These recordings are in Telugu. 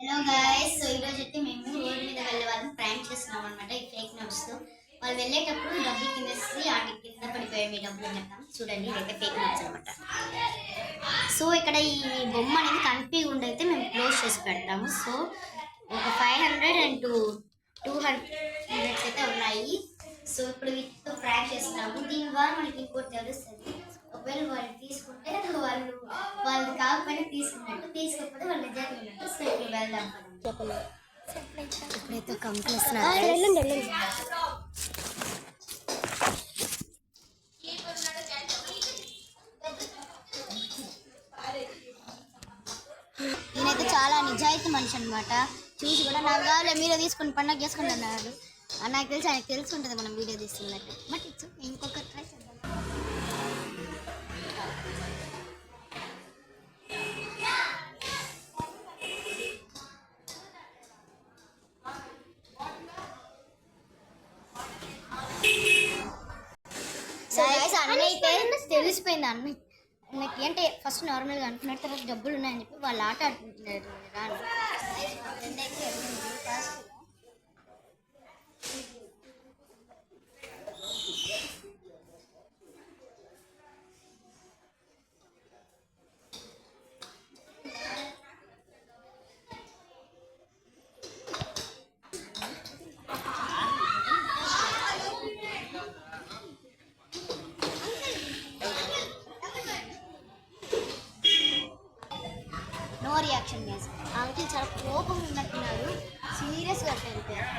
హలో గాయ్స్, సో ఈరోజు అయితే మేము రోడ్ మీద వెళ్ళే వాళ్ళని ప్రాంక్ చేస్తున్నాం అనమాట. ఈ ఫేక్ నోట్స్ తో వాళ్ళు వెళ్ళేటప్పుడు డబ్బులు కిందేసి ఆటి కింద పడిపోయాయి మీ డబ్బులు అని చెప్తాం. చూడండి, ఇదైతే ఫేక్ నోట్స్ అనమాట. సో ఇక్కడ ఈ బొమ్మ అనేది కనిపించకుండా అయితే మేము క్లోజ్ చేసి పెడతాము. సో ఒక 500 అండ్ 200 అయితే ఉన్నాయి. సో ఇప్పుడు వీటితో ప్రాంక్ చేస్తున్నాము. దీని ద్వారా మనకి ఇంకోటి తెలుస్తుంది. ఒకవేళ వాళ్ళు తీసుకుంటే వాళ్ళు కాకపోయినా తీసుకున్నట్టు, తీసుకోకపోతే వాళ్ళు నిజాన్ని ఉన్నట్టు. సో ఇప్పుడు వెళ్దాం. ఇప్పుడైతే కంప్లీస్తున్నారు. నేనైతే చాలా నిజాయితీ మనిషి అనమాట. చూసి కూడా నాకు కావాలి మీరే తీసుకుని పండుగ చేసుకుని అన్నారు. నాకు తెలిసి ఆయనకు తెలుసుకుంటుంది మనం వీడియో తీస్తున్నట్టు. బట్ ఇట్స్ ఇంకొక ట్రై చేద్దాం. సో గైస్, అన్నీ అయితే తెలిసిపోయింది. అన్నీ నాకు ఏంటంటే ఫస్ట్ నార్మల్గా అనుకున్న తర్వాత డబ్బులు ఉన్నాయని చెప్పి వాళ్ళు ఆట ఆడుకుంటున్నారు. రాను నో రియాక్షన్ గైస్. అంకిల్ చాలా కోపం ఉన్నట్టున్నారు, సీరియస్గా వెళ్ళిపోయారు.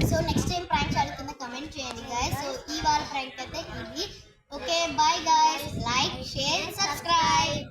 సో నెక్స్ట్ టైం ప్రాంక్ కింద కమెంట్ చేయండి గైస్. సో ఈ వారం ప్రాంక్ అయితే ఇది. Okay, bye guys. Like, share, subscribe.